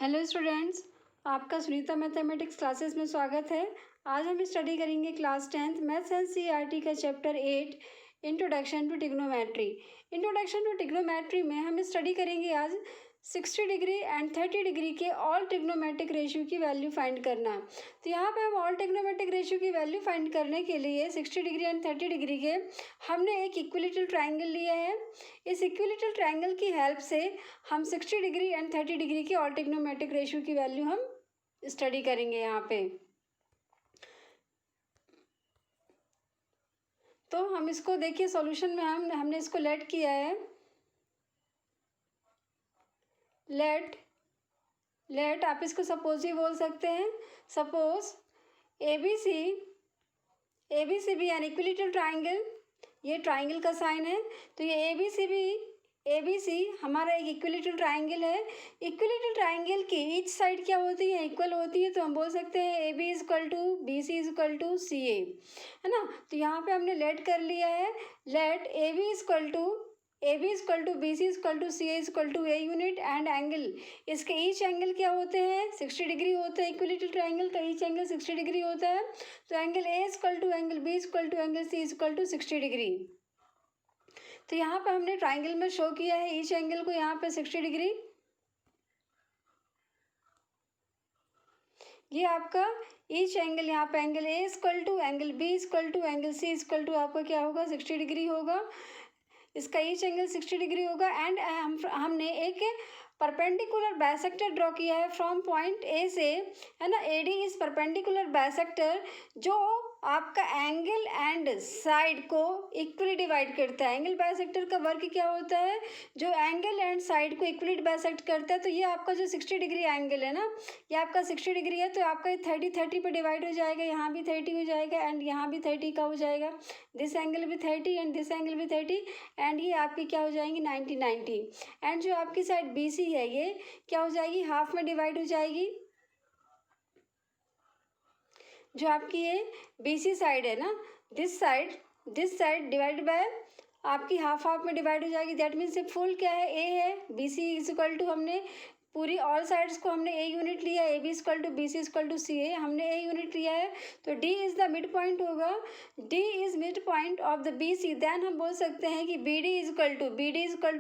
Hello students, आपका Sunita mathematics classes में स्वागत है। आज हम स्टडी करेंगे class 10th maths and CERT का chapter 8 introduction to trigonometry. Introduction to trigonometry में हम स्टडी करेंगे आज 60 डिग्री एंड 30 डिग्री के ऑल ट्रिग्नोमेट्रिक रेशियो की वैल्यू फाइंड करना। तो यहाँ पे हम ऑल ट्रिग्नोमेट्रिक रेशियो की वैल्यू फाइंड करने के लिए 60 डिग्री एंड 30 डिग्री के हमने एक इक्विलेटरल ट्राइंगल लिया है। इस इक्विलेटरल ट्राइंगल की हेल्प से हम 60 डिग्री एंड 30 डिग्री की ऑल ट्रिग्नोमेट्रिक रेशियो की वैल्यू हम स्टडी करेंगे यहाँ पे। तो हम इसको देखिए सॉल्यूशन में हमने इसको लेट किया है। लेट आप इसको सपोज ही बोल सकते हैं। Suppose A B C be an equilateral triangle, ये ट्राइंगल का साइन है। तो ये ए बी सी हमारा एक इक्विलेटरल ट्राइंगल है। इक्विलेटरल ट्राइंगल की ईच साइड क्या होती है, इक्वल होती है। तो हम बोल सकते हैं A B is equal to B C is equal to C A, है ना। तो यहाँ पे हमने लेट कर लिया है। Let A B is equal to B C is equal to C A is equal to a unit and angle, इसके ईच एंगल क्या होते हैं, 60 डिग्री होते हैं। इक्विलेटरल ट्राइंगल का ईच एंगल 60 डिग्री होता है। तो angle A is equal to angle B is equal to angle C is equal to 60 degree. तो यहाँ पे हमने ट्राइंगल में शो किया है ईच एंगल को, यहाँ पे 60 डिग्री। ये आपका ईच एंगल, यहाँ पे angle A equal to angle B equal to angle C equal to आपका क्या होगा, 60 डिग्री होगा। इसका ईच एंगल 60 डिग्री होगा। एंड हमने एक परपेंडिकुलर बाइसेक्टर ड्रॉ किया है फ्रॉम पॉइंट ए से, है ना। ए डी इज परपेंडिकुलर बाइसेक्टर जो आपका एंगल एंड साइड को इक्वली डिवाइड करता है। एंगल बाइसेक्टर का वर्क क्या होता है, जो एंगल एंड साइड को इक्वली बाइसेक्ट करता है। तो ये आपका जो 60 डिग्री एंगल है ना, ये आपका 60 डिग्री है। तो आपका ये 30 पे डिवाइड हो जाएगा, यहाँ भी 30 हो जाएगा एंड यहाँ भी 30 का हो जाएगा। दिस एंगल भी 30 एंड दिस एंगल भी 30 एंड ये आपकी क्या हो जाएंगी 90 एंड जो आपकी साइड बी सी है ये क्या हो जाएगी, हाफ में डिवाइड हो जाएगी। जो आपकी ये बी सी साइड है ना, दिस साइड डिवाइड बाय आपकी हाफ में डिवाइड हो जाएगी। दैट मीन्स ये फुल क्या है, ए है। B C is equal to हमने पूरी ऑल साइड्स को हमने ए यूनिट लिया, A B equal to B C equal to C A, हमने ए यूनिट लिया है। तो D is the mid point होगा, D is mid point of the B C. Then हम बोल सकते हैं कि B D is equal to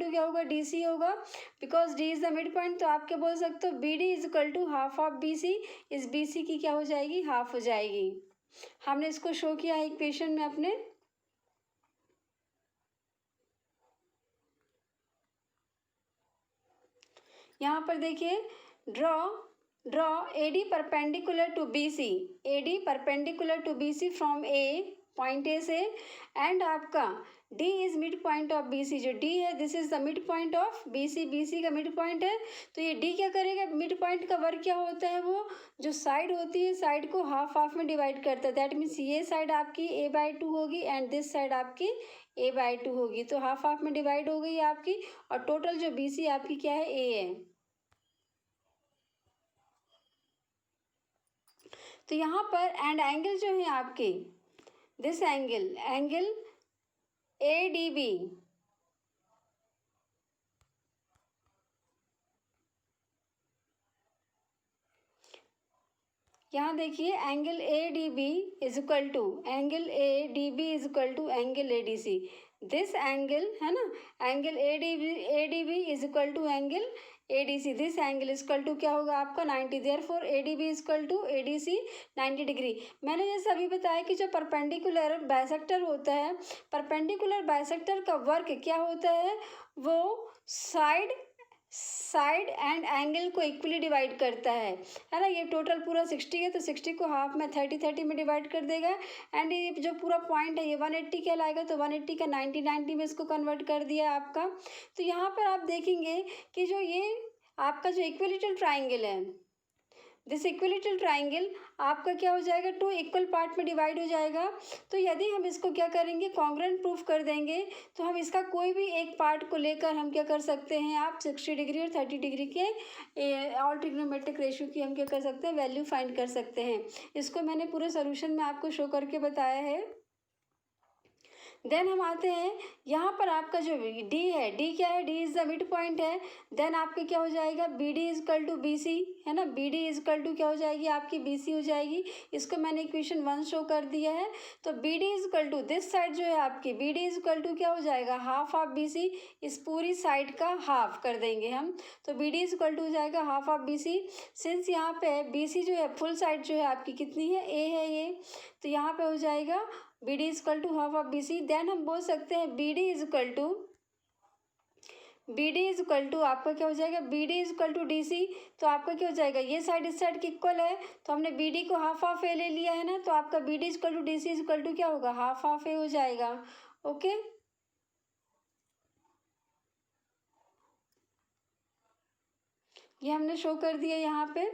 क्या होगा, डी सी होगा, because D is the mid point. तो आप क्या बोल सकते हो, B D is equal to half of B C, इस बी सी की क्या हो जाएगी, हाफ हो जाएगी। हमने इसको शो किया है इक्वेशन में अपने। यहाँ पर देखिए, draw A D perpendicular to B C, A D perpendicular to B C from A, point A से। एंड आपका D is mid point of B C, जो डी है this is the mid point of B C का midpoint है। तो ये D क्या करेगा, मिड पॉइंट का वर्क क्या होता है, वो जो साइड होती है साइड को हाफ में डिवाइड करता है। दैट मीन्स ये साइड आपकी a/2 होगी एंड दिस साइड आपकी a/2 होगी। तो हाफ में डिवाइड हो गई आपकी, और टोटल जो बी सी आपकी क्या है, ए है। तो यहाँ पर एंड एंगल जो है आपके, this angle A D B, यहाँ देखिए angle A D B is equal to angle A D C. This angle है ना, angle A D B is equal to angle A D C. This angle is equal to क्या होगा आपका 90। Therefore A D B is equal to A D C 90 degree. मैंने जैसे अभी बताया कि जो परपेंडिकुलर बाइसेक्टर होता है, परपेंडिकुलर बाइसेक्टर का वर्क क्या होता है, वो साइड एंड एंगल को इक्वली डिवाइड करता है ना। ये टोटल पूरा 60 है, तो 60 को हाफ में 30 में डिवाइड कर देगा। एंड ये जो पूरा पॉइंट है ये 180 कहलाएगा, तो 180 का 90 में इसको कन्वर्ट कर दिया आपका। तो यहाँ पर आप देखेंगे कि जो ये आपका जो इक्विलेटरल ट्राइंगल है, दिस इक्विलेटरल ट्राइंगल आपका क्या हो जाएगा, 2 इक्वल पार्ट में डिवाइड हो जाएगा। तो यदि हम इसको क्या करेंगे, कॉन्ग्रुएंट प्रूफ कर देंगे, तो हम इसका कोई भी एक पार्ट को लेकर हम क्या कर सकते हैं, आप 60 डिग्री और 30 डिग्री के ऑल ट्रिग्नोमेट्रिक रेशियो की हम क्या कर सकते हैं, वैल्यू फाइंड कर सकते हैं। इसको मैंने पूरे सोल्यूशन में आपको शो करके बताया है। देन हम आते हैं यहाँ पर आपका जो डी है, डी क्या है, D is the mid point है। देन आपके क्या हो जाएगा, B D is equal to B C, है ना, B D is equal to क्या हो जाएगी आपकी, बी सी हो जाएगी। इसको मैंने इक्वेशन 1 शो कर दिया है। तो B D is equal to this side जो है आपकी, B D is equal to क्या हो जाएगा, हाफ ऑफ बी सी, इस पूरी साइड का हाफ कर देंगे हम। तो B D is equal to हो जाएगा half of B C. Since यहाँ पे बी सी जो है फुल साइड जो है आपकी कितनी है, ए है ये, तो यहाँ पे हो जाएगा B D is equal to half of B C. Then हम बोल सकते हैं B D is equal to, B D is equal to आपका क्या हो जाएगा, B D is equal to D C. तो आपका क्या हो जाएगा, ये साइड इस साइड की इक्वल है, तो हमने बी डी को हाफ ऑफ ए ले लिया है ना, तो आपका B D is equal to D C is equal to क्या होगा, हाफ ऑफ ए हो जाएगा। ओके, ये हमने शो कर दिया यहाँ पे।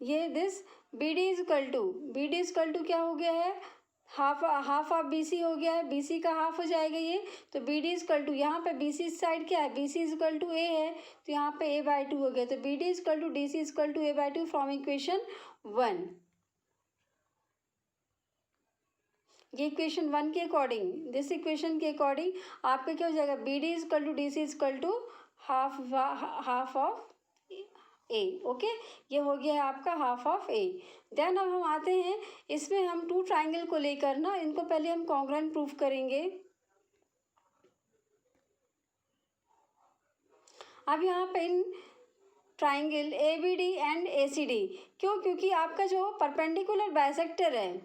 ये this B D is equal to, B D is equal to क्या हो गया है, हाफ ऑफ बी सी हो गया है, बी सी का हाफ हो जाएगा ये। तो B D is equal to, यहाँ पे बी सी साइड क्या है, B C is equal to A है, तो यहाँ पे ए बाई टू हो गया। तो B D is equal to D C is equal to A by two from equation 1। ये इक्वेशन 1 के अकॉर्डिंग, दिस इक्वेशन के अकॉर्डिंग आपका क्या हो जाएगा, B D is equal to D C is equal to half of A. Okay, ये हो गया है आपका हाफ ऑफ ए। देन अब हम आते हैं, इसमें हम टू ट्राइंगल को लेकर ना, इनको पहले हम कॉन्ग्रुएंट प्रूफ करेंगे। अब यहाँ पे in triangle A B D and A C D, क्यों, क्योंकि आपका जो परपेंडिकुलर बाइसेक्टर है,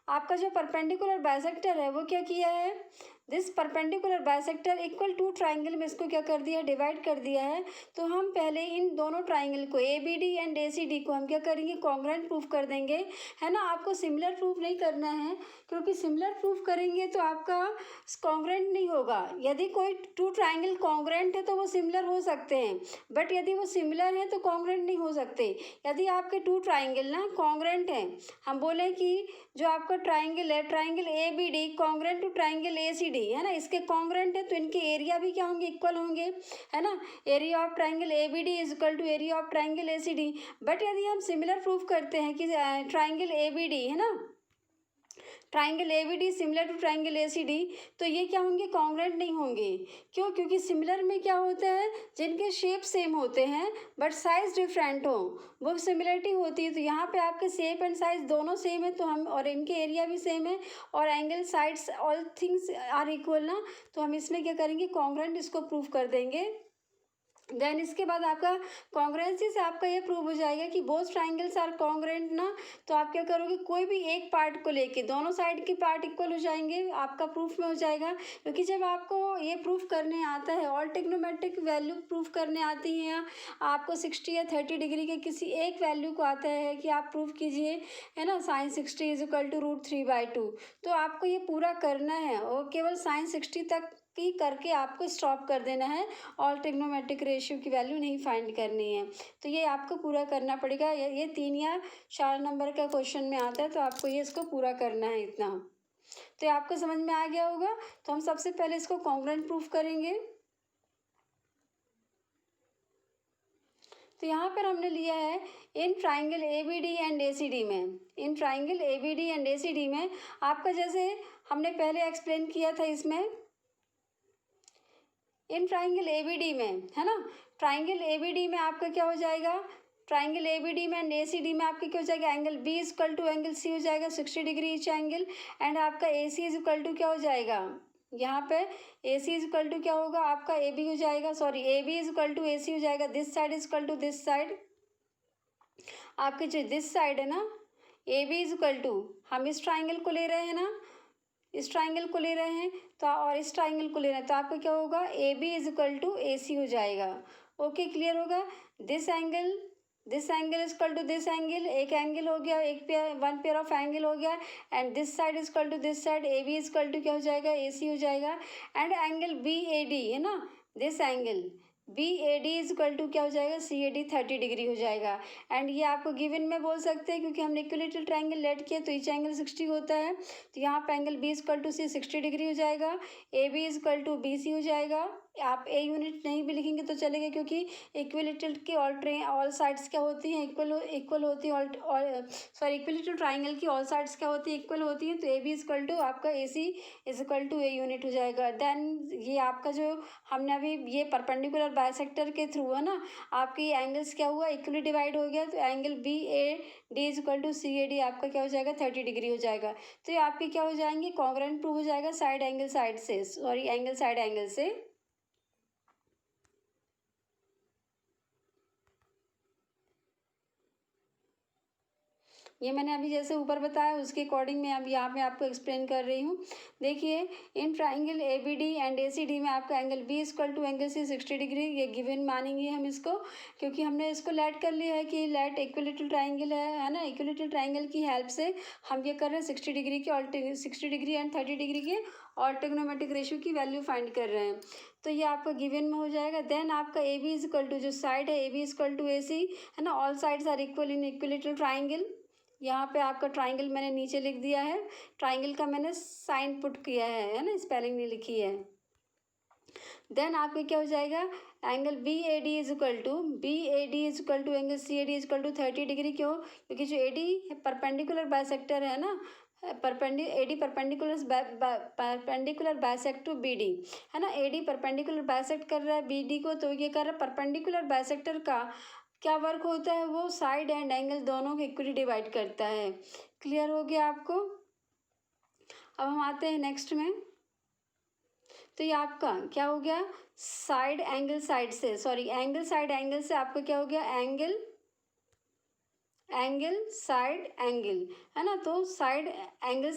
आपका जो परपेंडिकुलर बाइसेक्टर है वो क्या किया है, this perpendicular bisector equal to triangle में इसको क्या कर दिया है, डिवाइड कर दिया है। तो हम पहले इन दोनों ट्राइंगल को A B D and A C D को हम क्या करेंगे, कॉन्ग्रुएंट प्रूफ कर देंगे, है ना। आपको सिमिलर प्रूफ नहीं करना है, क्योंकि सिमिलर प्रूफ करेंगे तो आपका कॉन्ग्रुएंट नहीं होगा। यदि कोई टू ट्राइंगल कॉन्ग्रुएंट है तो वो सिमिलर हो सकते हैं, बट यदि वो सिमिलर है तो कॉन्ग्रुएंट नहीं हो सकते। यदि आपके टू ट्राइंगल ना कॉन्ग्रुएंट हैं, हम बोलें कि जो आपका ट्राइंगल है, triangle A B D congruent to triangle A C D, है ना, इसके कॉन्ग्रुएंट है, तो इनके एरिया भी क्या होंगे, इक्वल होंगे, है ना। Area of triangle A B D is equal to area of triangle A C D. But यदि हम सिमिलर प्रूफ करते हैं कि ट्राइंगल ए बी डी, है ना, triangle A B D similar to triangle A C D, तो ये क्या होंगे, कॉन्ग्रुएंट नहीं होंगे। क्यों, क्योंकि सिमिलर में क्या होता है, जिनके शेप सेम होते हैं बट साइज डिफरेंट हो, वो सिमिलरिटी होती है। तो यहाँ पे आपके शेप एंड साइज दोनों सेम है, तो हम, और इनके एरिया भी सेम है, और angle sides all things are equal ना, तो हम इसमें क्या करेंगे, कॉन्ग्रुएंट इसको प्रूव कर देंगे। देन इसके बाद आपका कॉन्ग्रुएंसी से आपका ये प्रूव हो जाएगा कि बोथ ट्राइंगल्स आर कॉन्ग्रुएंट ना। तो आप क्या करोगे, कोई भी एक पार्ट को लेके दोनों साइड के पार्ट इक्वल हो जाएंगे, आपका प्रूफ में हो जाएगा। क्योंकि जब आपको ये प्रूफ करने आता है, ऑल ट्रिग्नोमेट्रिक वैल्यू प्रूफ करने आती है, या आपको 60 या 30 डिग्री के किसी एक वैल्यू को आता है कि आप प्रूफ कीजिए, है ना, साइन 60 इज इक्वल टू √3/2, तो आपको ये पूरा करना है, और केवल साइन 60 तक की करके आपको स्टॉप कर देना है, और ट्रिग्नोमेट्रिक रेशियो की वैल्यू नहीं फाइंड करनी है। तो ये आपको पूरा करना पड़ेगा। ये 3 या 4 नंबर का क्वेश्चन में आता है, तो आपको ये इसको पूरा करना है इतना। तो ये आपको समझ में आ गया होगा। तो हम सबसे पहले इसको कॉन्ग्रुएंट प्रूफ करेंगे। तो यहाँ पर हमने लिया है in triangle A B D and A C D में, in triangle A B D and A C D में आपका, जैसे हमने पहले एक्सप्लेन किया था, इसमें in triangle A B D में, है ना, ट्राइंगल ए बी डी में आपका क्या हो जाएगा, ट्राइंगल ए बी डी में एंड ए सी डी में आपका क्या हो जाएगा, angle B is equal to angle C हो जाएगा 60 डिग्री ईच एंगल, एंड आपका A C is equal to क्या हो जाएगा, यहाँ पे A C is equal to क्या होगा आपका, ए बी हो जाएगा, sorry A B is equal to A C हो जाएगा, this side is equal to this side. आपके जो दिस साइड है ना, A B is equal to, हम इस ट्राइंगल को ले रहे हैं ना, इस ट्राइंगल को ले रहे हैं, तो और इस ट्राइंगल को ले रहे हैं, तो आपका क्या होगा, A B is equal to A C हो जाएगा। ओके, क्लियर होगा। This angle is equal to this angle, एक एंगल हो गया, एक pair, one pair of angle हो गया, and this side is equal to this side, A B is equal to क्या हो जाएगा, ए सी हो जाएगा, and angle B A D, है ना, this angle B A D is equal to क्या हो जाएगा, सी ए डी 30 डिग्री हो जाएगा। एंड ये आपको गिवन में बोल सकते हैं, क्योंकि हमने इक्विलेटरल ट्राइंगल लेट किया, तो ईच एंगल 60 होता है, तो यहाँ पे angle B is equal to C 60 degree हो जाएगा, A B is equal to B C हो जाएगा, आप ए यूनिट नहीं भी लिखेंगे तो चलेगा, क्योंकि इक्विलेटरल की ऑल साइड्स क्या होती हैं, इक्वल होती है, सॉरी इक्विलेटरल ट्राइंगल की ऑल साइड्स क्या होती है, इक्वल होती हैं। तो ए बी इक्वल टू आपका A C equal to a unit हो जाएगा। देन ये आपका जो हमने अभी ये परपेंडिकुलर बाइसेक्टर के थ्रू है ना, आपके ये एंगल्स क्या हुआ, इक्वली डिवाइड हो गया। तो angle B A D equal to C A D आपका क्या हो जाएगा, 30 डिग्री हो जाएगा। तो ये आपके क्या हो जाएंगे, कॉन्ग्रुएंट प्रूव हो जाएगा साइड एंगल साइड से, सॉरी एंगल साइड एंगल से। ये मैंने अभी जैसे ऊपर बताया उसके अकॉर्डिंग मैं अब यहाँ पे आपको एक्सप्लेन कर रही हूँ। देखिए, in triangle A B D and A C D में आपका angle B equal to angle C 60 degree, ये गिवन मानेंगे हम इसको, क्योंकि हमने इसको लेट कर लिया है कि लेट इक्विलेटरल ट्राइंगल है ना। इक्विलेटरल ट्राइंगल की हेल्प से हम ये कर रहे हैं 60 डिग्री के 60 डिग्री एंड 30 डिग्री के ऑर्थोगोनोमेट्रिक रेशियो की वैल्यू फाइंड कर रहे हैं। तो ये आपका गिवन में हो जाएगा। देन आपका ए बी इक्वल टू जो साइड है A B equal to A C है ना, all sides are equal in equilateral triangle. यहाँ पे आपका ट्राइंगल मैंने नीचे लिख दिया है, ट्राइंगल का मैंने साइन पुट किया है ना, स्पेलिंग नहीं लिखी है। देन आपके क्या हो जाएगा, angle B A D is equal to angle C A D is equal to 30 degree. क्यों, क्योंकि जो ए डी परपेंडिकुलर बाइसेक्टर है ना, AD perpendicular bisect to B D है ना, एडी परपेंडिकुलर बाइसेक्ट कर रहा है बी डी को, तो ये कर रहा है परपेंडिकुलर बाइसेक्टर का क्या वर्क होता है, वो साइड एंड एंगल दोनों को इक्वली डिवाइड करता है। क्लियर हो गया आपको। अब हम आते हैं नेक्स्ट में। तो ये आपका क्या हो गया, साइड एंगल साइड से, सॉरी एंगल साइड एंगल से आपका क्या हो गया, एंगल साइड एंगल है ना। तो साइड एंगल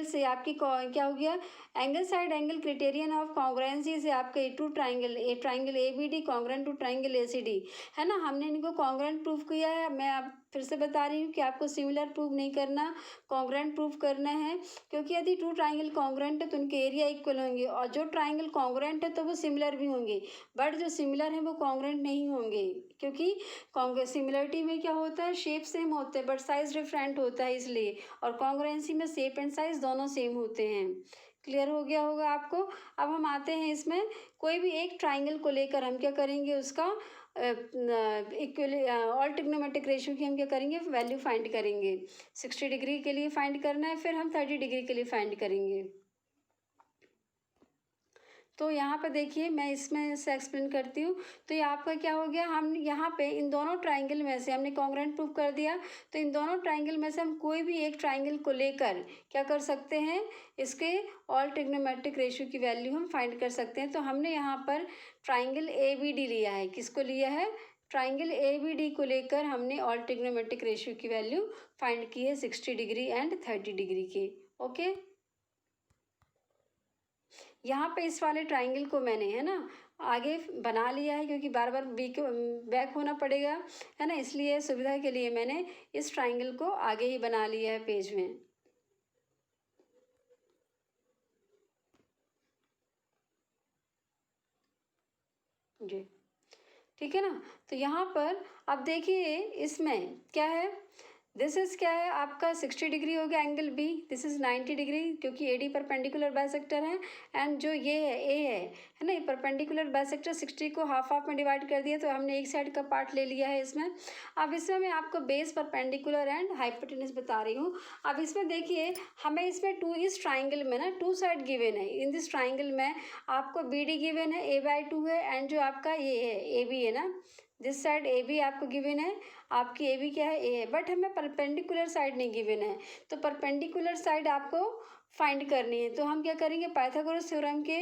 से आपकी क्या हो गया, angle side angle criterion of congruency से आपके two triangle A B D congruent to triangle A C D है ना। हमने इनको कॉन्ग्रुएंट प्रूफ किया है। मैं आप फिर से बता रही हूँ कि आपको सिमिलर प्रूफ नहीं करना, कॉन्ग्रुएंट प्रूफ करना है, क्योंकि यदि टू ट्राइंगल कॉन्ग्रुएंट है तो उनके एरिया इक्वल होंगे, और जो ट्राइंगल कॉन्ग्रुएंट है तो वो सिमिलर भी होंगे, बट जो सिमिलर है वो कॉन्ग्रुएंट नहीं होंगे, क्योंकि सिमिलरिटी में क्या होता है, शेप सेम होते हैं बट साइज डिफरेंट होता है इसलिए, और कॉन्ग्रुएंसी में शेप एंड साइज दोनों सेम होते हैं। क्लियर हो गया होगा आपको। अब हम आते हैं इसमें, कोई भी एक ट्राइंगल को लेकर हम क्या करेंगे, उसका इक्वल ऑल ट्रिग्नोमेट्रिक रेशियो की हम क्या करेंगे, वैल्यू फाइंड करेंगे। 60 डिग्री के लिए फाइंड करना है, फिर हम 30 डिग्री के लिए फाइंड करेंगे। तो यहाँ पर देखिए मैं इसमें से एक्सप्लेन करती हूँ। तो ये आपका क्या हो गया, हम यहाँ पे इन दोनों ट्राइंगल में से हमने कॉन्ग्रुएंट प्रूफ कर दिया, तो इन दोनों ट्राइंगल में से हम कोई भी एक ट्राइंगल को लेकर क्या कर सकते हैं, इसके ऑल ट्रिग्नोमेट्रिक रेशियो की वैल्यू हम फाइंड कर सकते हैं। तो हमने यहाँ पर ट्राइंगल ए बी डी लिया है, किसको लिया है, ट्राइंगल ए बी डी को लेकर हमने ऑल ट्रिग्नोमेट्रिक रेशियो की वैल्यू फाइंड की है 60 डिग्री एंड 30 डिग्री के। ओके, यहाँ पे इस वाले ट्राइंगल को मैंने है ना आगे बना लिया है, क्योंकि बार बार बैक होना पड़ेगा है ना, इसलिए सुविधा के लिए मैंने इस ट्राइंगल को आगे ही बना लिया है पेज में। जी ठीक है ना। तो यहाँ पर अब देखिए इसमें क्या है, दिस इज क्या है आपका 60 डिग्री हो गया angle B, this is 90 degree, क्योंकि ए डी परपेंडिकुलर बाइसेक्टर है, एंड जो ये है ए है ना, ये परपेंडिकुलर बाइसेक्टर 60 को हाफ हाफ में डिवाइड कर दिया, तो हमने एक साइड का पार्ट ले लिया है इसमें। अब इसमें मैं आपको बेस परपेंडिकुलर एंड हाइपोटेन्यूज बता रही हूँ। अब इसमें देखिए हमें इसमें टू इस ट्राइंगल में ना टू साइड गिवन है, इन दिस ट्राइंगल में आपको बी डी गिवन है, A/2 है, एंड जो आपका ये है ए बी है ना, दिस साइड ए बी आपको गिवन है, आपकी ए बी क्या है, ए है, बट हमें परपेंडिकुलर साइड नहीं गिवन है, तो परपेंडिकुलर साइड आपको फाइंड करनी है। तो हम क्या करेंगे, पाइथागोरस थ्योरम के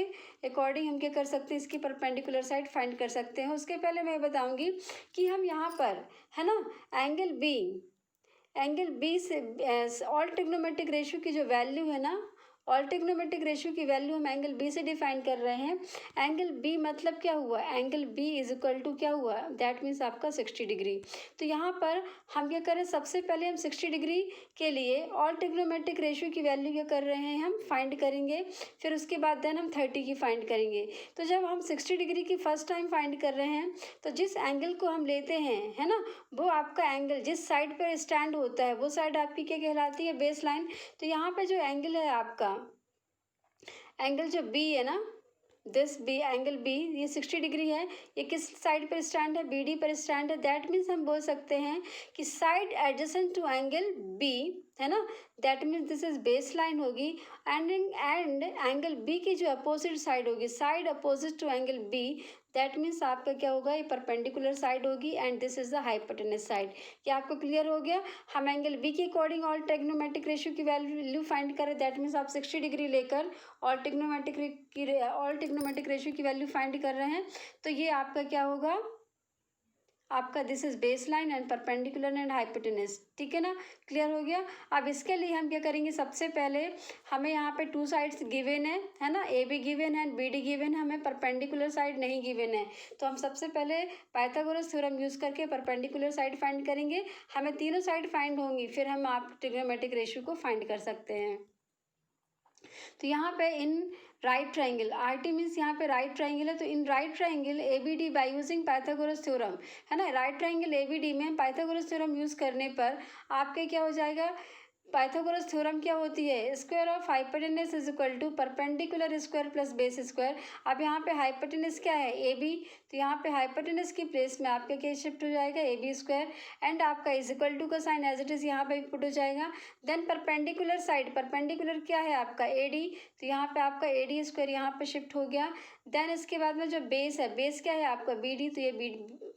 अकॉर्डिंग हम क्या कर सकते हैं, इसकी परपेंडिकुलर साइड फाइंड कर सकते हैं। उसके पहले मैं बताऊंगी कि हम यहाँ पर है ना एंगल बी से ऑल ट्रिग्नोमेट्रिक रेशियो की जो वैल्यू है ना, ऑल ट्रिग्नोमेट्रिक रेशियो की वैल्यू हम एंगल बी से डिफाइन कर रहे हैं। एंगल बी मतलब क्या हुआ, angle B is equal to क्या हुआ, दैट मीन्स आपका 60 डिग्री। तो यहाँ पर हम क्या करें, सबसे पहले हम 60 डिग्री के लिए ऑल ट्रिग्नोमेट्रिक रेशियो की वैल्यू क्या कर रहे हैं, हम फाइंड करेंगे, फिर उसके बाद देन हम 30 की फाइंड करेंगे। तो जब हम 60 डिग्री की फर्स्ट टाइम फाइंड कर रहे हैं, तो जिस एंगल को हम लेते हैं है ना, वो आपका एंगल जिस साइड पर स्टैंड होता है वो साइड आपकी क्या कहलाती है, बेस लाइन। तो यहाँ पे जो एंगल है आपका, एंगल जो बी है ना, दिस बी एंगल बी ये 60 डिग्री है, ये किस साइड पर स्टैंड है, बी डी पर स्टैंड है। दैट मीन्स हम बोल सकते हैं कि side adjacent to angle B, है ना, that means this is base line होगी। एंड एंगल बी की जो अपोजिट साइड होगी, side opposite to angle B, that means आपका क्या होगा, ये परपेंडिकुलर साइड होगी and this is the hypotenuse side. क्या आपको क्लियर हो गया? हम एंगल बी के अकॉर्डिंग ऑल ट्रिग्नोमेट्रिक रेशियो की वैल्यू फाइंड करें, दैट मीन्स आप 60 डिग्री लेकर ऑल ट्रिग्नोमेट्रिक रेशियो की वैल्यू फाइंड कर रहे हैं। तो ये आपका क्या होगा, आपका this is base line and perpendicular and hypotenuse, ठीक है ना, क्लियर हो गया। अब इसके लिए हम क्या करेंगे, सबसे पहले हमें यहाँ पे टू साइड्स गिवन है ना, ए बी गिवन है, बी डी गिवन है, हमें परपेंडिकुलर साइड नहीं गिवन है। तो हम सबसे पहले पाइथागोरस थ्योरम यूज करके परपेंडिकुलर साइड फाइंड करेंगे। हमें तीनों साइड फाइंड होंगी, फिर हम आप ट्रिग्नोमेट्रिक रेशियो को फाइंड कर सकते हैं। तो यहाँ पे in right triangle, R T means यहाँ पे राइट ट्राइंगल है, तो in right triangle A B D by using Pythagoras theorem, है ना, right triangle A B D में पाइथागोरस थ्योरम यूज करने पर आपके क्या हो जाएगा, पाइथागोरस थ्योरम क्या होती है, square of hypotenuse is equal to perpendicular square plus base square. अब यहाँ पे हाइपोटेनस क्या है, ए बी, तो यहाँ पे हाइपोटेनस की प्लेस में आपका क्या शिफ्ट हो जाएगा, ए बी स्क्वायर, एंड आपका इज इक्वल टू का साइन एज इट इज यहाँ पे पुट हो जाएगा। देन परपेंडिकुलर साइड, परपेंडिकुलर क्या है आपका, ए डी, तो यहाँ पे आपका ए डी स्क्वायर यहाँ पे शिफ्ट हो गया। देन इसके बाद में जो बेस है, बेस क्या है आपका बी डी, तो ये बी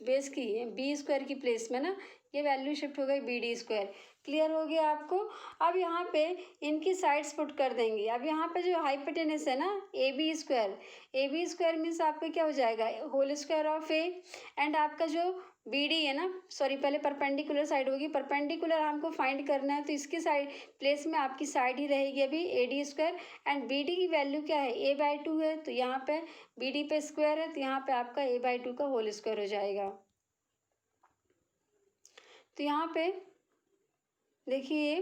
बेस की बी स्क्वायर की प्लेस में ना ये वैल्यू शिफ्ट हो गई बी डी स्क्वायर। क्लियर हो गया आपको? अब यहाँ पे इनकी साइड्स पुट कर देंगे। अब यहाँ पे जो हाइपोटेनस है ना, ए बी स्क्वायर मीन्स आपका क्या हो जाएगा, whole square of A, and आपका जो बी डी है ना, सॉरी पहले परपेंडिकुलर साइड होगी, परपेंडिकुलर हमको फाइंड करना है, तो इसकी साइड प्लेस में आपकी साइड ही रहेगी अभी A D square, and B D की वैल्यू क्या है, ए बाई टू है, तो यहाँ पे बी डी पे स्क्वायर है, तो यहाँ पे आपका ए बाई टू का होल स्क्वायर हो जाएगा। तो यहाँ पे देखिए,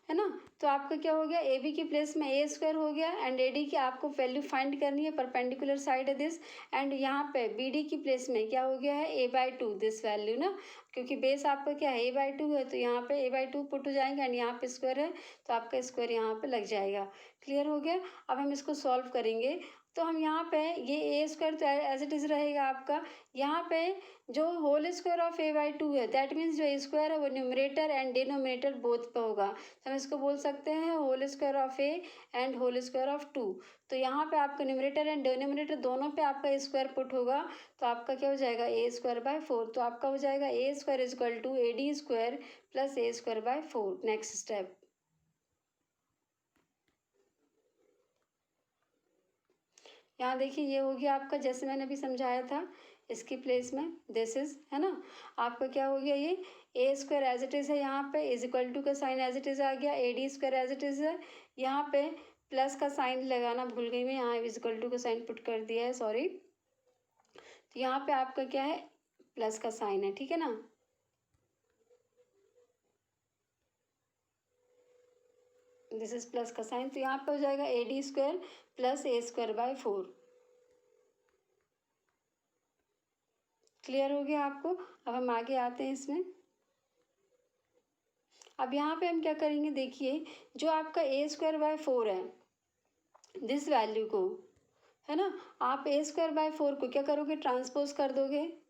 है ना, तो आपका क्या हो गया, ए बी की प्लेस में ए स्क्वायर हो गया, एंड ए डी की आपको वैल्यू फाइंड करनी है, परपेंडिकुलर साइड है दिस, एंड यहाँ पे बी डी की प्लेस में क्या हो गया है, ए बाई टू दिस वैल्यू ना, क्योंकि बेस आपका क्या है, ए बाई टू है, तो यहाँ पे ए बाई टू पुट हो जाएंगे, एंड यहाँ पे स्क्वायर है, तो आपका स्क्वायर यहाँ पे लग जाएगा। क्लियर हो गया? अब हम इसको सॉल्व करेंगे। तो हम यहाँ पे ये ए स्क्वायर तो एज इट इज़ रहेगा आपका, यहाँ पे जो whole square of A by two है, दैट मीन्स जो स्क्वायर है वो न्यूमरेटर एंड डिनोमिनेटर बोथ पे होगा, तो हम इसको बोल सकते हैं whole square of A and whole square of two. तो यहाँ पे आपका न्यूमरेटर एंड डिनोमिनेटर दोनों पे आपका स्क्वायर पुट होगा, तो आपका क्या हो जाएगा, ए स्क्वायर बाय फोर, तो आपका हो जाएगा A square is equal to A D square plus A square by four. Next step, यहाँ देखिए ये हो गया आपका, जैसे मैंने अभी समझाया था, इसकी प्लेस में दिस इज, है ना, आपका क्या हो गया, ये A square as it is है, यहाँ पे इज इक्वल टू का साइन एज इट इज़ आ गया, A D square as it is है, यहाँ पे प्लस का साइन लगाना भूल गई मैं, यहाँ इज इक्वल टू का साइन पुट कर दिया है, सॉरी। तो यहाँ पे आपका क्या है, प्लस का साइन है, ठीक है ना, दिस इज प्लस का साइन, तो यहाँ पे हो जाएगा ए D square plus A square by four. Clear हो गया आपको? अब हम आगे आते हैं इसमें। अब यहाँ पे हम क्या करेंगे, देखिए जो आपका ए स्क्वायर बाय फोर है, दिस वैल्यू को, है ना, आप ए स्क्वायर बाय फोर को क्या करोगे, ट्रांसपोज कर दोगे।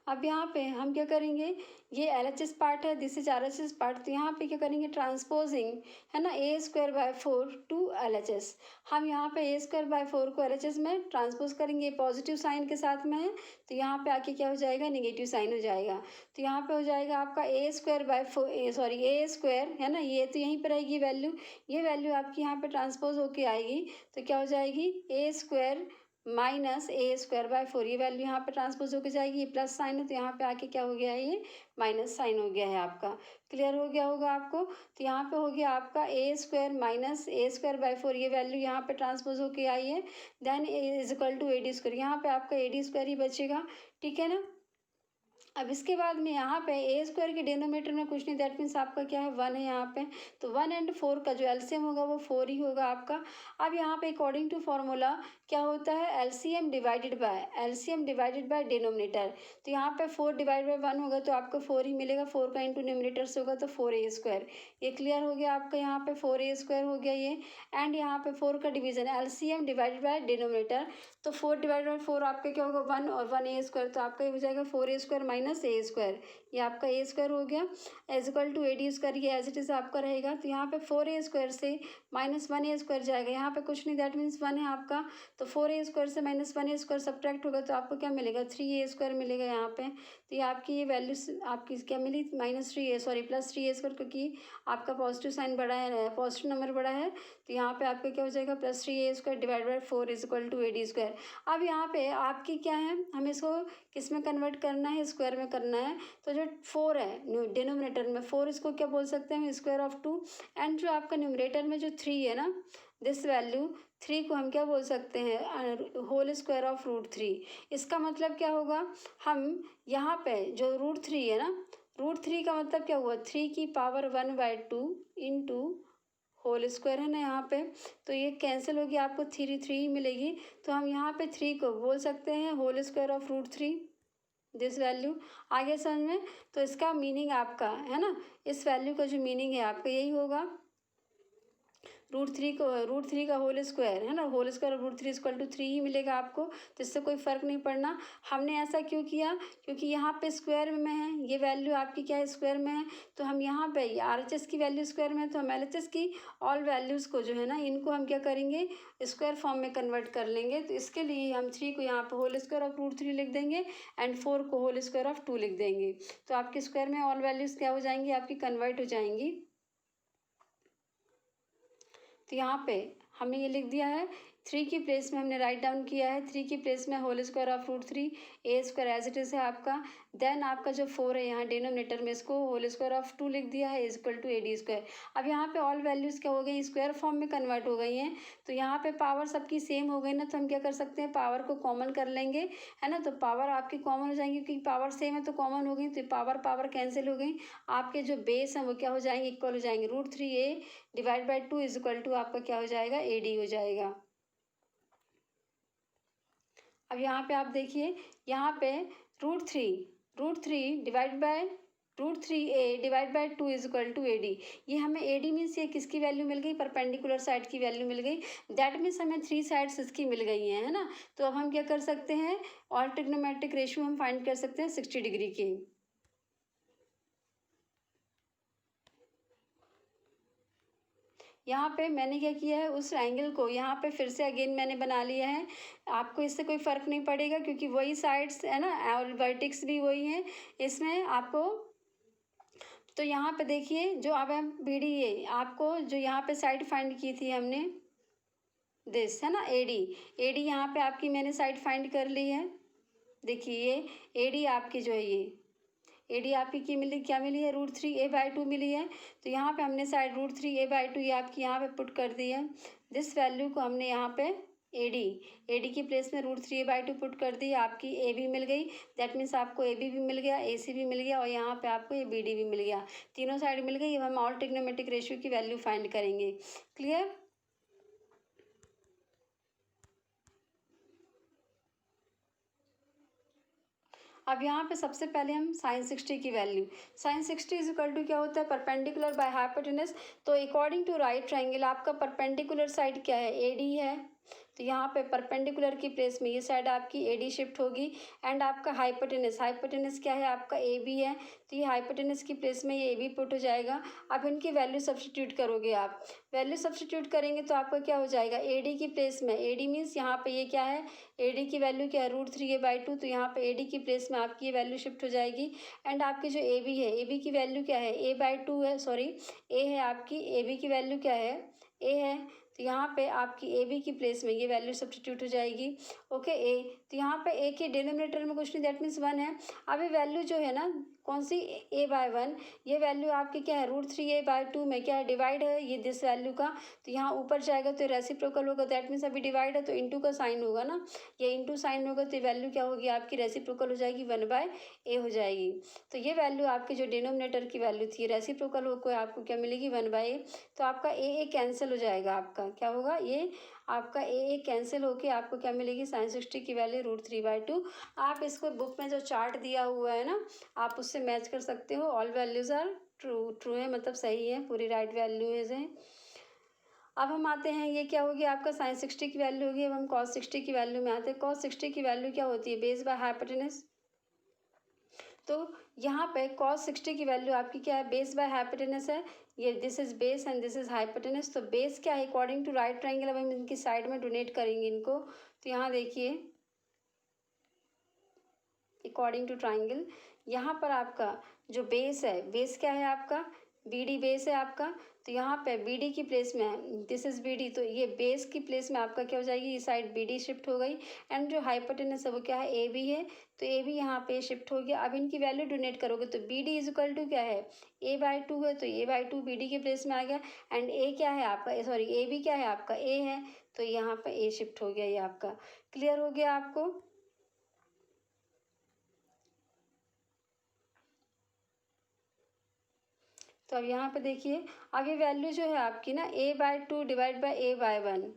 अब यहाँ पे हम क्या करेंगे, ये एल एच एस पार्ट है, this is R H S part, तो यहाँ पे क्या करेंगे, ट्रांसपोजिंग, है ना, A square by four to L H S. हम यहाँ पे ए स्क्वायर बाय फोर को एल एच एस में ट्रांसपोज करेंगे, पॉजिटिव साइन के साथ में है, तो यहाँ पे आके क्या हो जाएगा, निगेटिव साइन हो जाएगा, तो यहाँ पे हो जाएगा आपका A square by four, sorry A square, है ना, ये तो यहीं पर रहेगी वैल्यू, ये वैल्यू आपकी यहाँ पे ट्रांसपोज होके आएगी, तो क्या हो जाएगी, A square minus A square by four, ये वैल्यू यहाँ पे ट्रांसपोज होकर जाएगी, ये प्लस साइन है, तो यहाँ पे आके क्या हो गया है, ये माइनस साइन हो गया है आपका। क्लियर हो गया होगा आपको? तो यहाँ पे हो गया आपका A square minus A square by four, ये वैल्यू यहाँ पे ट्रांसपोज होके आई है, then A is equal to A D square, यहाँ पे आपका ए डी स्क्वायर ही बचेगा, ठीक है ना। अब इसके बाद में यहाँ पे ए स्क्वायर के डिनोमिनेटर में कुछ नहीं, दैट मीन्स आपका क्या है, वन है यहाँ पे, तो वन एंड फोर का जो एलसीएम होगा वो फोर ही होगा आपका। अब यहाँ पे अकॉर्डिंग टू फॉर्मूला क्या होता है, एलसीएम डिवाइडेड बाय डिनोमिनेटर। तो यहाँ पे 4 डिवाइड बाय 1 होगा तो आपको 4 ही मिलेगा, 4 का इंटू न्यूमरेटर से होगा तो 4a²। ये क्लियर हो गया आपका, यहाँ पे 4a² हो गया ये। एंड यहाँ पे 4 का division LCM divided by denominator, तो 4 डिवाइड बाय 4 आपका क्या होगा 1 और 1a², तो आपका ये हो जाएगा 4a² माइनस a², ये आपका a² हो गया एज इक्वल टू ad², ये एज इट इज आपका रहेगा। तो यहाँ पे 4a² से माइनस 1a² जाएगा, यहाँ पे कुछ नहीं, दैट मीन्स 1 है आपका, तो 4a² से माइनस 1a² सब्ट्रैक्ट होगा तो आपको क्या मिलेगा 3a² मिलेगा यहाँ पे। तो ये आपकी ये वैल्यू आपकी क्या मिली प्लस 3a², क्योंकि आपका पॉजिटिव साइन बड़ा है, पॉजिटिव नंबर बड़ा है, तो यहाँ पे आपका क्या हो जाएगा plus 3a² divide by 4 is equal to ad²। अब यहाँ पे आपकी क्या है, हमें इसको किस में कन्वर्ट करना है, स्क्वायर में करना है। तो जो 4 है डिनोमिनेटर में 4, इसको क्या बोल सकते हैं स्क्वायर ऑफ 2, एंड जो आपका न्यूमरेटर में जो 3 है ना, दिस वैल्यू 3 को हम क्या बोल सकते हैं होल स्क्वायर ऑफ √3। इसका मतलब क्या होगा, हम यहाँ पे जो √3 है ना, √3 का मतलब क्या हुआ 3 की पावर 1/2 इंटू होल स्क्वायर है ना यहाँ पे, तो ये कैंसिल होगी, आपको 3 ही मिलेगी। तो हम यहाँ पे 3 को बोल सकते हैं whole square of √3, this value. आगे समझ में, तो इसका मीनिंग आपका है ना, इस वैल्यू का जो मीनिंग है आपका यही होगा, √3 का होल स्क्वायर है ना, whole square of √3 equal to 3 ही मिलेगा आपको, तो इससे कोई फ़र्क नहीं पड़ना। हमने ऐसा क्यों किया, क्योंकि यहाँ पे स्क्वायर में है, ये वैल्यू आपकी क्या है स्क्वायर में है, तो हम यहाँ पे RHS की वैल्यू स्क्वायर में है, तो हम LHS की ऑल वैल्यूज़ को जो है ना, इनको हम क्या करेंगे स्क्वायर फॉर्म में कन्वर्ट कर लेंगे। तो इसके लिए हम 3 को यहाँ पे होल स्क्वायर ऑफ √3 लिख देंगे एंड 4 को होल स्क्वायर ऑफ 2 लिख देंगे, तो आपके स्क्वायर में ऑल वैल्यूज़ क्या हो जाएंगी आपकी कन्वर्ट हो जाएंगी। तो यहाँ पे हमने ये लिख दिया है, 3 की प्लेस में हमने राइट डाउन किया है, 3 की प्लेस में whole square of √3, a² as it is है आपका। देन आपका जो 4 है यहाँ डिनोमिनेटर में, इसको होल स्क्वायर ऑफ 2 लिख दिया है इज इक्वल टू ad²। अब यहाँ पे ऑल वैल्यूज़ क्या हो गई स्क्वायर फॉर्म में कन्वर्ट हो गई हैं, तो यहाँ पे पावर सबकी सेम हो गई ना, तो हम क्या कर सकते हैं पावर को कॉमन कर लेंगे, है ना। तो पावर आपकी कॉमन हो जाएंगी, क्योंकि पावर सेम है तो कॉमन हो गई, तो पावर कैंसिल हो गई। आपके जो बेस हैं वो क्या हो जाएंगे इक्वल हो जाएंगे, √3a divide by 2 is equal to आपका क्या हो जाएगा ad हो जाएगा। अब यहाँ पे आप देखिए, यहाँ पे √3 divide by √3a divide by 2 is equal to ad। ये हमें ad मीन्स ये किसकी वैल्यू मिल गई, परपेंडिकुलर साइड की वैल्यू मिल गई, दैट मीन्स हमें 3 साइड्स इसकी मिल गई हैं, है ना। तो अब हम क्या कर सकते हैं, ऑल ट्रिग्नोमेट्रिक रेशियो हम फाइंड कर सकते हैं 60 डिग्री की। यहाँ पे मैंने क्या किया है, उस एंगल को यहाँ पे फिर से अगेन मैंने बना लिया है, आपको इससे कोई फ़र्क नहीं पड़ेगा, क्योंकि वही साइड्स है ना और वर्टेक्स भी वही हैं इसमें आपको। तो यहाँ पे देखिए, जो अब हम BDA आपको जो यहाँ पे साइड फाइंड की थी हमने, दिस है ना AD यहाँ पे आपकी मैंने साइड फाइंड कर ली है। देखिए ये AD आपकी जो है ये AD आपकी की मिली, क्या मिली है √3a/2 मिली है। तो यहाँ पे हमने साइड √3a/2 ये आपकी यहाँ पे पुट कर दी है, दिस वैल्यू को हमने यहाँ पे AD की प्लेस में √3a/2 पुट कर दी, आपकी AB मिल गई, दैट मीन्स आपको AB भी मिल गया, AC भी मिल गया और यहाँ पे आपको ये BD भी मिल गया, तीनों साइड मिल गई। अब हम ऑल ट्रिग्नोमेट्रिक रेशियो की वैल्यू फाइंड करेंगे, क्लियर। अब यहाँ पे सबसे पहले हम sin60 की value, sin60 is equal to क्या होता है परपेंडिकुलर बाय हाइपोटेनस। तो अकॉर्डिंग टू राइट ट्रायंगल आपका परपेंडिकुलर साइड क्या है AD है, तो यहाँ पे परपेंडिकुलर की प्लेस में ये साइड आपकी AD शिफ्ट होगी, एंड आपका हाइपोटेनस क्या है आपका AB है, तो ये हाइपोटेनस की प्लेस में ये AB पुट हो जाएगा। अब इनकी वैल्यू सब्स्टिट्यूट करोगे आप, वैल्यू सब्स्टिट्यूट करेंगे तो आपका क्या हो जाएगा AD की प्लेस में, AD मीन्स यहाँ पे ये क्या है AD की वैल्यू क्या है √3a/2, तो यहाँ पे AD की प्लेस में आपकी ये वैल्यू शिफ्ट हो जाएगी। एंड आपकी जो AB है, AB की वैल्यू क्या है a/2 है, सॉरी A है आपकी, AB की वैल्यू क्या है A है, तो यहाँ पे आपकी AB की प्लेस में ये वैल्यू सब्स्टिट्यूट हो जाएगी। ओके A, तो यहाँ पे A के डिनोमिनेटर में कुछ नहीं, दैट मीन्स 1 है। अब ये वैल्यू जो है ना कौन सी a/1, ये वैल्यू आपकी क्या है √3a/2 में क्या है डिवाइड है ये दिस वैल्यू का, तो यहाँ ऊपर जाएगा तो रेसिप्रोकल होगा, दैट मीन्स अभी डिवाइड है तो इंटू का साइन होगा ना, ये इंटू साइन होगा तो ये वैल्यू क्या होगी आपकी रेसिप्रोकल हो जाएगी 1/a हो जाएगी। तो ये वैल्यू आपकी जो डिनोमिनेटर की वैल्यू थी रेसिप्रोकल होकर आपको क्या मिलेगी 1/a, तो आपका a कैंसिल हो जाएगा, आपका क्या होगा ये आपका ए कैंसिल होके आपको क्या मिलेगी, साइन 60 की वैल्यू √3/2। आप इसको बुक में जो चार्ट दिया हुआ है ना, आप उससे मैच कर सकते हो। ऑल वैल्यूज़ आर ट्रू है, मतलब सही है, पूरी राइट वैल्यूज हैं। अब हम आते हैं, ये क्या हो गया आपका साइन 60 की वैल्यू होगी। अब हम कॉस 60 की वैल्यू में आते हैं। कॉस 60 की वैल्यू क्या होती है, बेस बाय हाइपोटेनस। तो यहाँ पे कॉस 60 की वैल्यू आपकी क्या है, बेस बाय हाइपोटेनस है। ये this is base and this is hypotenuse. तो बेस क्या है, अकॉर्डिंग टू राइट ट्राइंगल। अब हम इनकी साइड में डोनेट करेंगे इनको। तो यहाँ देखिए अकॉर्डिंग टू ट्राइंगल, यहाँ पर आपका जो बेस है, बेस क्या है आपका, BD बेस है आपका। तो यहाँ पे BD की प्लेस में दिस इज BD, तो ये बेस की प्लेस में आपका क्या हो जाएगी, ये साइड BD शिफ्ट हो गई। एंड जो हाइपोटेनस है वो क्या है, AB है। तो AB यहाँ पे शिफ्ट हो गया। अब इनकी वैल्यू डोनेट करोगे तो BD इज इक्वल टू क्या है, A/2 है। तो A/2 BD के प्लेस में आ गया। एंड A क्या है आपका, सॉरी AB क्या है आपका, A है। तो यहाँ पे A शिफ्ट हो गया। ये आपका क्लियर हो गया आपको। तो अब यहाँ पे देखिए, अब ये वैल्यू जो है आपकी ना, A/2 डिवाइड बाय A/1।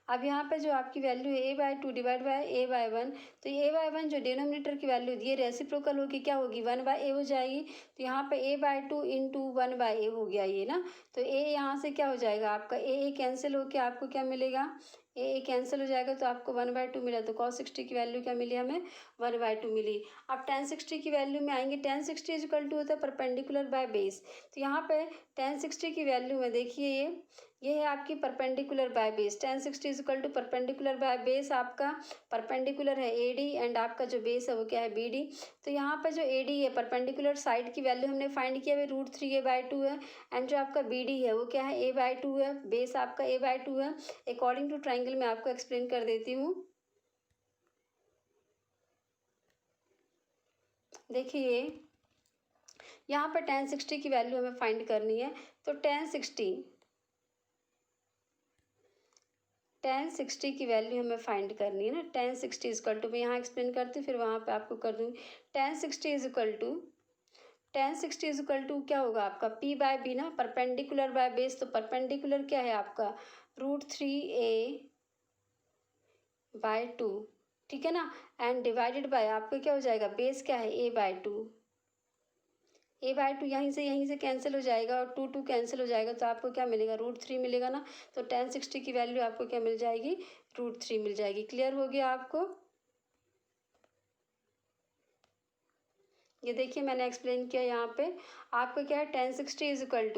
अब यहाँ पे जो आपकी वैल्यू है A/2 डिवाइड बाय A/1, तो ये A/1 जो डिनोमिनेटर की वैल्यू ये रेसिप्रोकल होगी, क्या होगी, 1/A हो जाएगी। तो यहाँ पे A/2 इंटू 1/A हो गया ये ना। तो A यहाँ से क्या हो जाएगा आपका, A कैंसिल होके आपको क्या मिलेगा, A कैंसिल हो जाएगा। तो आपको 1/2 मिला। तो cos 60 की वैल्यू क्या मिली हमें, 1/2 मिली। अब tan 60 की वैल्यू में आएंगे। tan 60 इज इक्वल टू होता है परपेंडिकुलर बाय बेस। तो यहाँ पे tan 60 की वैल्यू में देखिए, ये है आपकी perpendicular by base. tan 60 is equal to perpendicular by base, आपका परपेंडिकुलर है AD एंड आपका जो बेस है वो क्या है, BD। तो यहाँ पे जो AD है, परपेंडिकुलर साइड की वैल्यू हमने फाइंड किया है, √3A/2 है। एंड जो आपका BD है वो क्या है, A/2 है। बेस आपका A/2 है। अकॉर्डिंग टू ट्राइंगल मैं आपको एक्सप्लेन कर देती हूँ। देखिए यहाँ पर tan 60 की वैल्यू हमें फाइंड करनी है। तो tan 60 की वैल्यू हमें फाइंड करनी है ना। tan 60 इज इक्वल टू, मैं यहाँ एक्सप्लेन करती हूँ फिर वहाँ पे आपको कर दूँगी। tan 60 इज इक्वल टू, क्या होगा आपका, P/B ना, परपेंडिकुलर बाय बेस। तो परपेंडिकुलर क्या है आपका, √3A/2, ठीक है ना। एंड डिवाइडेड बाय आपका क्या हो जाएगा, बेस क्या है, A/2। A/2 यहीं से कैंसिल हो जाएगा और 2 कैंसिल हो जाएगा। तो आपको क्या मिलेगा, √3 मिलेगा ना। तो tan 60 की वैल्यू आपको क्या मिल जाएगी, √3 मिल जाएगी। क्लियर हो गया आपको। ये देखिए मैंने एक्सप्लेन किया यहाँ पे। आपको क्या है, tan 60 is equal